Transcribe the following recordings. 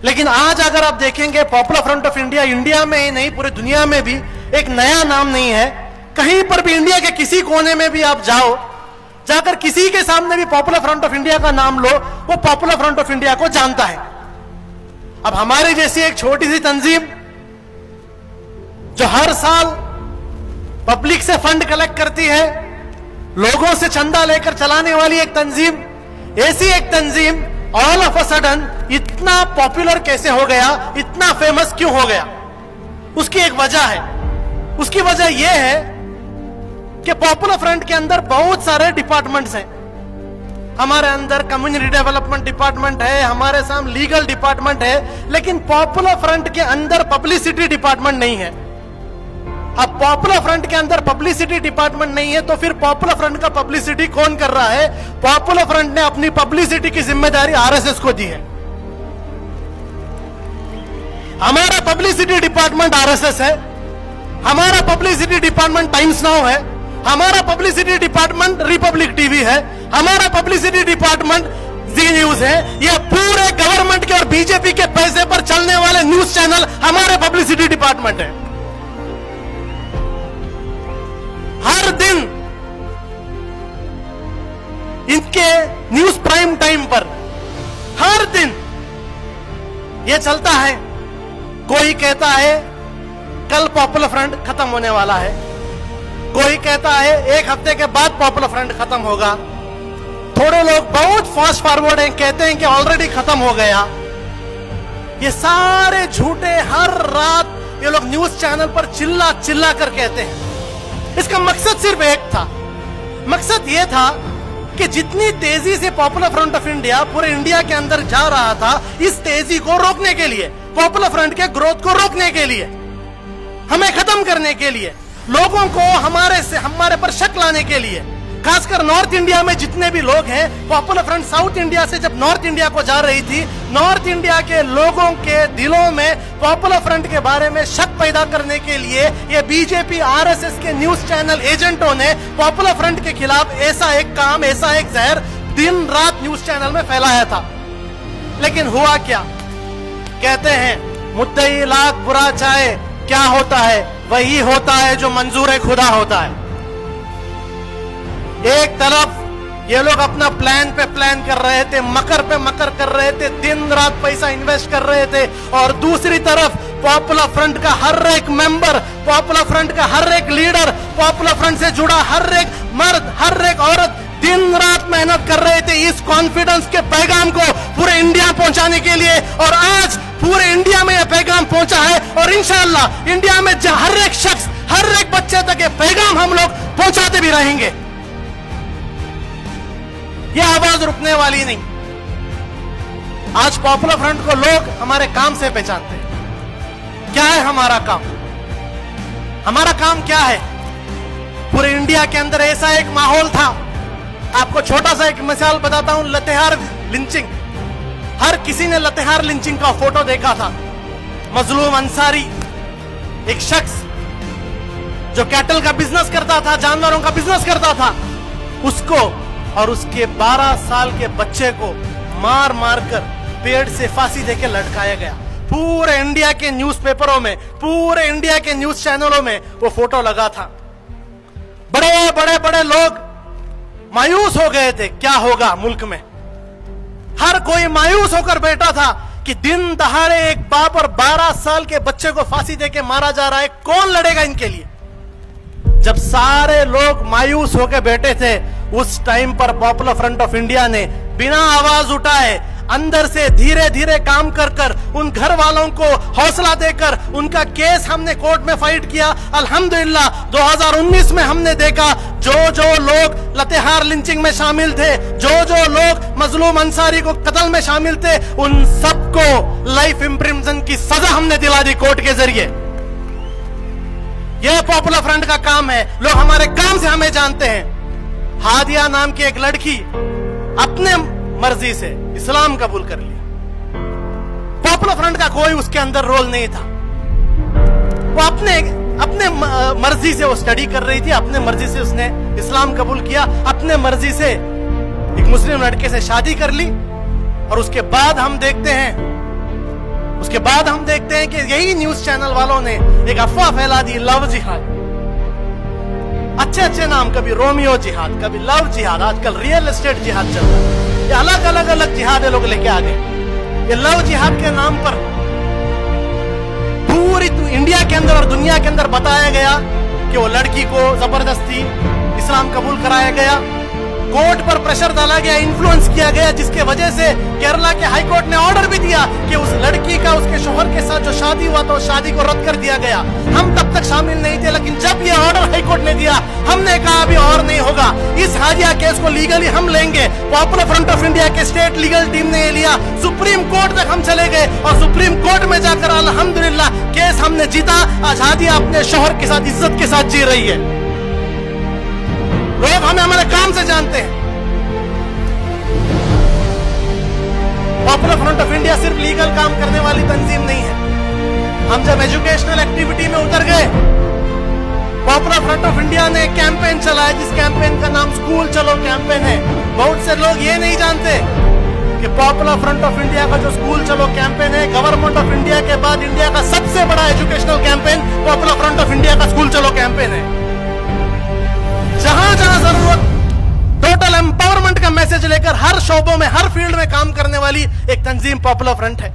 लेकिन आज अगर आप देखेंगे popular front of India, India में ही नहीं पूरी दुनिया में भी एक नया नाम नहीं है। कहीं पर भी इंडिया के किसी कोने में भी आप जाओ, जाकर किसी के सामने भी पॉपुलर फ्रंट ऑफ इंडिया का नाम लो, वो पॉपुलर फ्रंट ऑफ इंडिया को जानता है। अब हमारी जैसी एक छोटी सी तंजीम जो हर साल पब्लिक से फंड कलेक्ट करती है, लोगों से चंदा लेकर चलाने वाली एक तंजीम, ऐसी एक तंजीम ऑल ऑफ अ सडन इतना पॉपुलर कैसे हो गया, इतना फेमस क्यों हो गया? उसकी एक वजह है। उसकी वजह यह है कि पॉपुलर फ्रंट के अंदर बहुत सारे डिपार्टमेंट्स हैं। हमारे अंदर कम्युनिटी डेवलपमेंट डिपार्टमेंट है, हमारे सामने लीगल डिपार्टमेंट है, लेकिन पॉपुलर फ्रंट के अंदर पब्लिसिटी डिपार्टमेंट नहीं है। अब पॉपुलर फ्रंट के अंदर पब्लिसिटी डिपार्टमेंट नहीं है तो फिर पॉपुलर फ्रंट का पब्लिसिटी कौन कर रहा है? पॉपुलर फ्रंट ने अपनी पब्लिसिटी की जिम्मेदारी आरएसएस को दी है। हमारा पब्लिसिटी डिपार्टमेंट आरएसएस है, हमारा पब्लिसिटी डिपार्टमेंट टाइम्स नाउ है, हमारा पब्लिसिटी डिपार्टमेंट रिपब्लिक टीवी है, हमारा पब्लिसिटी डिपार्टमेंट जी न्यूज है। यह पूरे गवर्नमेंट के और बीजेपी के पैसे पर चलने वाले न्यूज चैनल हमारे पब्लिसिटी डिपार्टमेंट है। हर दिन इनके न्यूज प्राइम टाइम पर हर दिन यह चलता है। कोई कहता है कल पॉपुलर फ्रंट खत्म होने वाला है, कोई कहता है एक हफ्ते के बाद पॉपुलर फ्रंट खत्म होगा, थोड़े लोग बहुत फास्ट फॉरवर्ड हैं, कहते हैं कि ऑलरेडी खत्म हो गया। ये सारे झूठे हर रात ये लोग न्यूज चैनल पर चिल्ला चिल्ला कर कहते हैं। इसका मकसद सिर्फ एक था, मकसद यह था कि जितनी तेजी से पॉपुलर फ्रंट ऑफ इंडिया पूरे इंडिया के अंदर जा रहा था, इस तेजी को रोकने के लिए, पॉपुलर फ्रंट के ग्रोथ को रोकने के लिए, हमें खत्म करने के लिए, लोगों को हमारे पर शक लाने के लिए, खासकर नॉर्थ इंडिया में जितने भी लोग हैं, पॉपुलर फ्रंट साउथ इंडिया से जब नॉर्थ इंडिया को जा रही थी, नॉर्थ इंडिया के लोगों के दिलों में पॉपुलर फ्रंट के बारे में शक पैदा करने के लिए ये बीजेपी आरएसएस के न्यूज चैनल एजेंटों ने पॉपुलर फ्रंट के खिलाफ ऐसा एक काम, ऐसा एक जहर दिन रात न्यूज चैनल में फैलाया था। लेकिन हुआ क्या? कहते हैं मुद्दई लाख बुरा चाहे, क्या होता है? वही होता है जो मंजूर खुदा होता है। एक तरफ ये लोग अपना प्लान पे प्लान कर रहे थे, मकर पे मकर कर रहे थे, दिन रात पैसा इन्वेस्ट कर रहे थे, और दूसरी तरफ पॉपुलर फ्रंट का हर एक मेंबर, पॉपुलर फ्रंट का हर एक लीडर, पॉपुलर फ्रंट से जुड़ा हर एक मर्द, हर एक औरत दिन रात मेहनत कर रहे थे इस कॉन्फिडेंस के पैगाम को पूरे इंडिया पहुंचाने के लिए। और आज पूरे इंडिया में यह पैगाम पहुंचा है और इंशाअल्लाह इंडिया में हर एक शख्स, हर एक बच्चे तक ये पैगाम हम लोग पहुंचाते भी रहेंगे। यह आवाज रुकने वाली नहीं। आज पॉपुलर फ्रंट को लोग हमारे काम से पहचानते हैं। क्या है हमारा काम? हमारा काम क्या है? पूरे इंडिया के अंदर ऐसा एक माहौल था, आपको छोटा सा एक मिसाल बताता हूं, लतेहार लिंचिंग। हर किसी ने लतेहार लिंचिंग का फोटो देखा था। मजलूम अंसारी, एक शख्स जो कैटल का बिजनेस करता था, जानवरों का बिजनेस करता था, उसको और उसके 12 साल के बच्चे को मार मार कर पेड़ से फांसी देके लटकाया गया। पूरे इंडिया के न्यूज़पेपरों में, पूरे इंडिया के न्यूज चैनलों में वो फोटो लगा था। बड़े बड़े बड़े लोग मायूस हो गए थे, क्या होगा मुल्क में। हर कोई मायूस होकर बैठा था कि दिन दहाड़े एक बाप और 12 साल के बच्चे को फांसी देके मारा जा रहा है, कौन लड़ेगा इनके लिए? जब सारे लोग मायूस होकर बैठे थे, उस टाइम पर पॉपुलर फ्रंट ऑफ इंडिया ने बिना आवाज उठाए अंदर से धीरे धीरे काम कर कर उन घर वालों को हौसला देकर उनका केस हमने कोर्ट में फाइट किया। अल्हम्दुलिल्लाह 2019 में हमने देखा जो जो लोग लतेहार लिंचिंग में शामिल थे, जो जो लोग मजलूम अंसारी को कत्ल में शामिल थे, उन सबको लाइफ इम्प्रिजन की सजा हमने दिला दी कोर्ट के जरिए। यह पॉपुलर फ्रंट का काम है। लोग हमारे काम से हमें जानते हैं। हादिया नाम की एक लड़की अपने मर्जी से इस्लाम कबूल कर लिया। पॉपुलर फ्रंट का कोई उसके अंदर रोल नहीं था। वो अपने मर्जी से वो स्टडी कर रही थी, अपने मर्जी से उसने इस्लाम कबूल किया, अपने मर्जी से एक मुस्लिम लड़के से शादी कर ली। और उसके बाद हम देखते हैं उसके बाद हम देखते हैं कि यही न्यूज चैनल वालों ने एक अफवाह फैला दी, लव जिहाद। अच्छे अच्छे नाम, कभी रोमियो जिहाद, कभी लव जिहाद, आजकल रियल एस्टेट जिहाद चल रहा है। ये अलग अलग अलग जिहाद लोग लेके आ गए। ये लव जिहाद के नाम पर पूरी इंडिया के अंदर और दुनिया के अंदर बताया गया कि वो लड़की को जबरदस्ती इस्लाम कबूल कराया गया, कोर्ट पर प्रेशर डाला गया, इन्फ्लुएंस किया गया, जिसके वजह से केरला के हाई कोर्ट ने ऑर्डर भी दिया कि उस लड़की का उसके शोहर के साथ जो शादी हुआ था उस शादी को रद्द कर दिया गया। हम तब तक शामिल नहीं थे, लेकिन जब ये ऑर्डर हाई कोर्ट ने दिया, हमने कहा अभी और नहीं होगा, इस हाजिया केस को लीगली हम लेंगे। पॉपुलर फ्रंट ऑफ इंडिया के स्टेट लीगल टीम ने ये लिया, सुप्रीम कोर्ट तक हम चले गए और सुप्रीम कोर्ट में जाकर अल्हम्दुलिल्लाह केस हमने जीता। आज हाजिया अपने शोहर के साथ इज्जत के साथ जी रही है। लोग हमें हमारे काम से जानते हैं। पॉपुलर फ्रंट ऑफ इंडिया सिर्फ लीगल काम करने वाली तंजीम नहीं है। हम जब एजुकेशनल एक्टिविटी में उतर गए, पॉपुलर फ्रंट ऑफ इंडिया ने कैंपेन चलाया, जिस कैंपेन का नाम स्कूल चलो कैंपेन है। बहुत से लोग ये नहीं जानते कि पॉपुलर फ्रंट ऑफ इंडिया का जो स्कूल चलो कैंपेन है, गवर्नमेंट ऑफ इंडिया के बाद इंडिया का सबसे बड़ा educational campaign popular front of India का स्कूल चलो कैंपेन है। जहां जहां जरूरत, टोटल एम्पावरमेंट का मैसेज लेकर हर शोबों में, हर फील्ड में काम करने वाली एक तंजीम पॉपुलर फ्रंट है।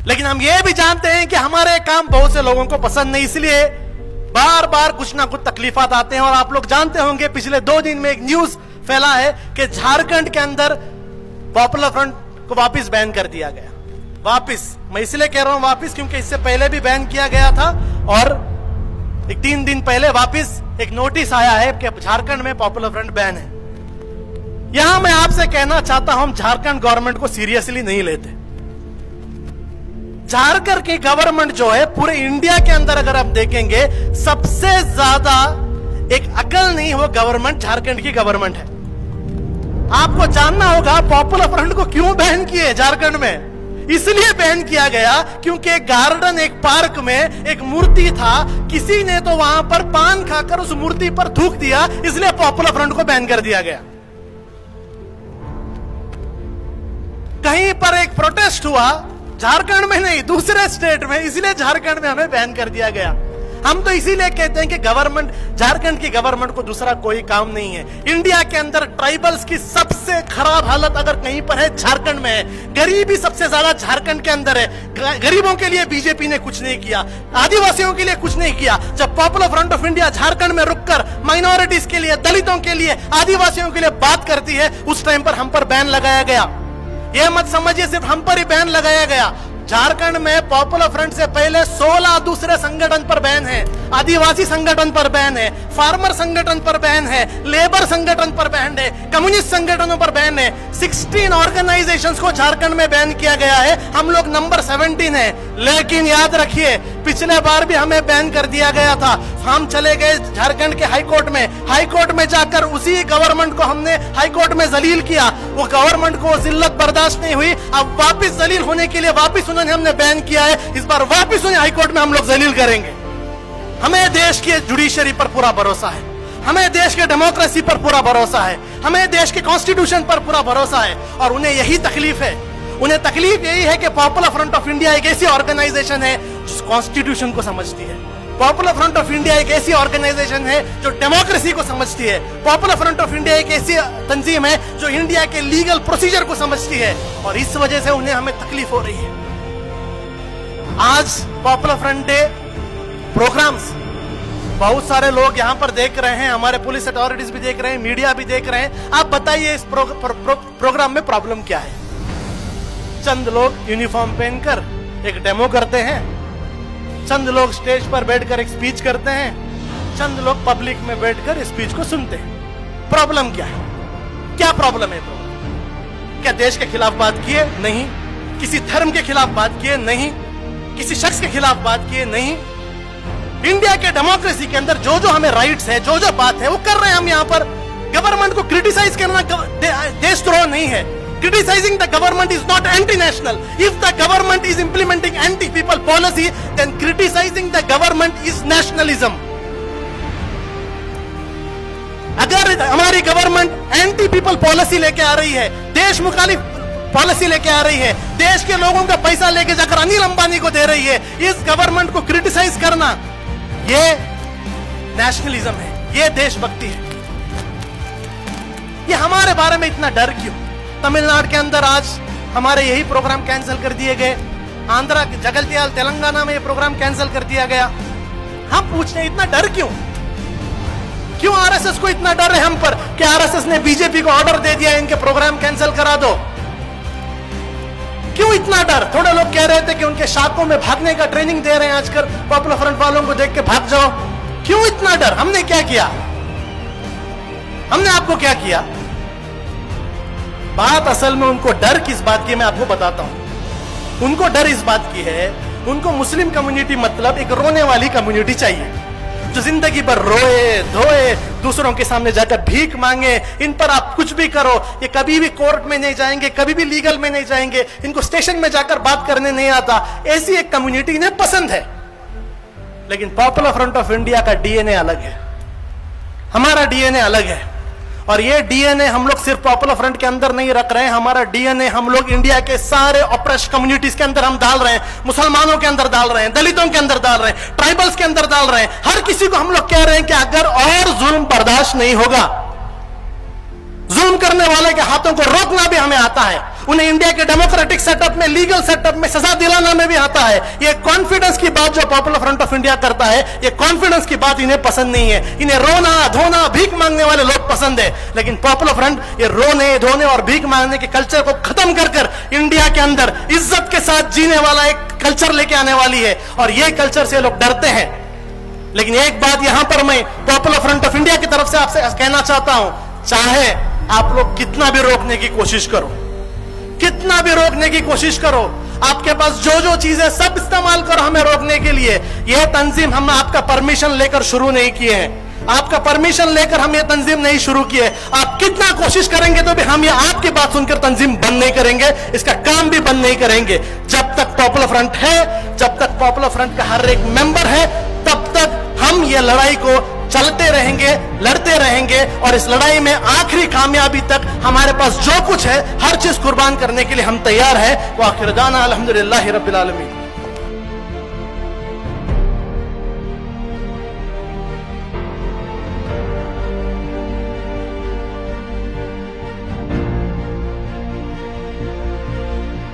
लेकिन हम ये भी जानते हैं कि हमारे काम बहुत से लोगों को पसंद नहीं, इसलिए बार बार कुछ ना कुछ तकलीफात आते हैं। और आप लोग जानते होंगे पिछले 2 दिन में एक न्यूज फैला है कि झारखंड के अंदर पॉपुलर फ्रंट को वापस बैन कर दिया गया। वापस, मैं इसलिए कह रहा हूं वापस क्योंकि इससे पहले भी बैन किया गया था और एक 3 दिन पहले वापस एक नोटिस आया है कि झारखंड में पॉपुलर फ्रंट बैन है। यहां मैं आपसे कहना चाहता हूं, हम झारखंड गवर्नमेंट को सीरियसली नहीं लेते। झारखंड की गवर्नमेंट जो है पूरे इंडिया के अंदर अगर आप देखेंगे सबसे ज्यादा एक अकल नहीं वो गवर्नमेंट झारखंड की गवर्नमेंट है। आपको जानना होगा पॉपुलर फ्रंट को क्यों बैन किए झारखंड में। इसलिए बैन किया गया क्योंकि एक गार्डन, एक पार्क में एक मूर्ति था, किसी ने तो वहां पर पान खाकर उस मूर्ति पर थूक दिया, इसलिए पॉपुलर फ्रंट को बैन कर दिया गया। कहीं पर एक प्रोटेस्ट हुआ, झारखंड में नहीं दूसरे स्टेट में, इसलिए झारखंड में हमें बैन कर दिया गया। हम तो इसीलिए कहते हैं कि गवर्नमेंट, झारखंड की गवर्नमेंट को दूसरा कोई काम नहीं है। इंडिया के अंदर ट्राइबल्स की सबसे खराब हालत अगर कहीं पर है झारखंड में है। गरीबी सबसे ज्यादा झारखंड के अंदर है। गरीबों के लिए बीजेपी ने कुछ नहीं किया, आदिवासियों के लिए कुछ नहीं किया। जब popular front of India Jharkhand में रुककर माइनॉरिटीज के लिए, दलितों के लिए, आदिवासियों के लिए बात करती है, उस टाइम पर हम पर बैन लगाया गया। यह मत समझिए सिर्फ हम पर ही बैन लगाया गया। झारखंड में पॉपुलर फ्रंट से पहले 16 दूसरे संगठन पर बैन है। आदिवासी संगठन पर बैन है, फार्मर संगठन पर बैन है, लेबर संगठन पर बैन है, कम्युनिस्ट संगठनों पर बैन है। 16 ऑर्गेनाइजेशंस को झारखंड में बैन किया गया है। हम लोग नंबर 17 है। लेकिन याद रखिए पिछले बार भी हमें बैन कर दिया गया था। हम चले गए झारखंड के हाई कोर्ट में, हाई कोर्ट में जाकर उसी गवर्नमेंट को हमने हाई कोर्ट में जलील किया। वो गवर्नमेंट को जिल्लत बर्दाश्त नहीं हुई, अब वापिस जलील होने के लिए वापिस उन्होंने हमने बैन किया है। इस बार वापिस उन्हें हाई कोर्ट में हम लोग जलील करेंगे। हमें देश की जुडिशरी पर पूरा भरोसा है, हमें देश के डेमोक्रेसी पर पूरा भरोसा है, हमें देश के कॉन्स्टिट्यूशन पर पूरा भरोसा है। और उन्हें यही तकलीफ है, उन्हें तकलीफ यही है कि पॉपुलर फ्रंट ऑफ इंडिया एक ऐसी ऑर्गेनाइजेशन है जो कॉन्स्टिट्यूशन को समझती है। पॉपुलर फ्रंट ऑफ इंडिया एक ऐसी ऑर्गेनाइजेशन है जो डेमोक्रेसी को समझती है। पॉपुलर फ्रंट ऑफ इंडिया एक ऐसी तंजीम है जो इंडिया के लीगल प्रोसीजर को समझती है। और इस वजह से उन्हें हमें तकलीफ हो रही है। आज पॉपुलर फ्रंट डे प्रोग्राम्स बहुत सारे लोग यहां पर देख रहे हैं, हमारे पुलिस अथॉरिटीज भी देख रहे हैं, मीडिया भी देख रहे हैं। आप बताइए इस प्रोग्राम में प्रॉब्लम क्या है? चंद लोग यूनिफॉर्म पहनकर एक डेमो करते हैं, चंद लोग स्टेज पर बैठकर एक स्पीच करते हैं, चंद लोग पब्लिक में बैठकर स्पीच को सुनते हैं। प्रॉब्लम क्या है? क्या प्रॉब्लम है? क्या देश के खिलाफ बात किए? नहीं। किसी धर्म के खिलाफ बात किए? नहीं। किसी शख्स के खिलाफ बात किए? नहीं। इंडिया के डेमोक्रेसी के अंदर जो जो हमें राइट्स है, जो जो बात है वो कर रहे हैं हम। यहाँ पर गवर्नमेंट को क्रिटिसाइज करना देशद्रोह नहीं है। Criticizing the government is not anti-national. If the government is implementing anti-people policy, then criticizing the government is nationalism. अगर हमारी गवर्नमेंट एंटी पीपल पॉलिसी लेके आ रही है, देश मुखालिफ पॉलिसी लेके आ रही है, देश के लोगों का पैसा लेके जाकर अनिल अंबानी को दे रही है, इस गवर्नमेंट को क्रिटिसाइज करना ये नेशनलिज्म है, ये देशभक्ति है। ये हमारे बारे में इतना डर क्यों? तमिलनाडु के अंदर आज हमारे यही प्रोग्राम कैंसिल कर दिए गए, आंध्रा जगलतियाल तेलंगाना में ये प्रोग्राम कैंसिल कर दिया गया। हम पूछते हैं इतना डर क्यों? क्यों आरएसएस को इतना डर है हम पर कि आरएसएस ने बीजेपी को ऑर्डर दे दिया इनके प्रोग्राम कैंसिल करा दो? क्यों इतना डर? थोड़े लोग कह रहे थे कि उनके शाखों में भागने का ट्रेनिंग दे रहे हैं आजकल, पॉपुलर फ्रंट वालों को देख के भाग जाओ। क्यों इतना डर? हमने क्या किया? हमने आपको क्या किया? बात असल में उनको डर किस बात की मैं आपको बताता हूं। उनको डर इस बात की है, उनको मुस्लिम कम्युनिटी मतलब एक रोने वाली कम्युनिटी चाहिए, जो जिंदगी भर रोए धोए, दूसरों के सामने जाकर भीख मांगे। इन पर आप कुछ भी करो, ये कभी भी कोर्ट में नहीं जाएंगे, कभी भी लीगल में नहीं जाएंगे, इनको स्टेशन में जाकर बात करने नहीं आता। ऐसी एक कम्युनिटी इन्हें पसंद है। लेकिन पॉपुलर फ्रंट ऑफ इंडिया का डीएनए अलग है, हमारा डीएनए अलग है। और ये डीएनए हम लोग सिर्फ पॉपुलर फ्रंट के अंदर नहीं रख रहे हैं, हमारा डीएनए हम लोग इंडिया के सारे ऑप्रेस्ड कम्युनिटीज के अंदर हम डाल रहे हैं, मुसलमानों के अंदर डाल रहे हैं, दलितों के अंदर डाल रहे हैं, ट्राइबल्स के अंदर डाल रहे हैं। हर किसी को हम लोग कह रहे हैं कि अगर और जुल्म बर्दाश्त नहीं होगा, जुल्म करने वाले के हाथों को रोकना भी हमें आता है, उन्हें इंडिया के डेमोक्रेटिक सेटअप में, लीगल सेटअप में सजा दिलाना में भी आता है। ये कॉन्फिडेंस की बात जो पॉपुलर फ्रंट ऑफ इंडिया करता है, ये कॉन्फिडेंस की बात इन्हें पसंद नहीं है। इन्हें रोना धोना भीख मांगने वाले लोग पसंद है। लेकिन पॉपुलर फ्रंट ये रोने धोने और भीख मांगने के कल्चर को खत्म कर इंडिया के अंदर इज्जत के साथ जीने वाला एक कल्चर लेके आने वाली है। और ये कल्चर से लोग डरते हैं। लेकिन एक बात यहां पर मैं पॉपुलर फ्रंट ऑफ इंडिया की तरफ से आपसे कहना चाहता हूं, चाहे आप लोग कितना भी रोकने की कोशिश करो, कितना भी रोकने की कोशिश करो, आपके पास जो जो चीजें सब इस्तेमाल करो हमें रोकने के लिए। यह तंजीम हम आपका परमिशन लेकर शुरू नहीं किए हैं, आपका परमिशन लेकर हम ये तंजीम नहीं शुरू किए। आप कितना कोशिश करेंगे तो भी हम ये आपकी बात सुनकर तंजीम बंद नहीं करेंगे, इसका काम भी बंद नहीं करेंगे। जब तक पॉपुलर फ्रंट है, जब तक पॉपुलर फ्रंट का हर एक मेंबर है, तब तक हम ये लड़ाई को चलते रहेंगे, लड़ते रहेंगे। और इस लड़ाई में आखिरी कामयाबी तक हमारे पास जो कुछ है, हर चीज कुर्बान करने के लिए हम तैयार हैं। व आखिर दाना अल्हम्दुलिल्लाहि रब्बिल आलमीन।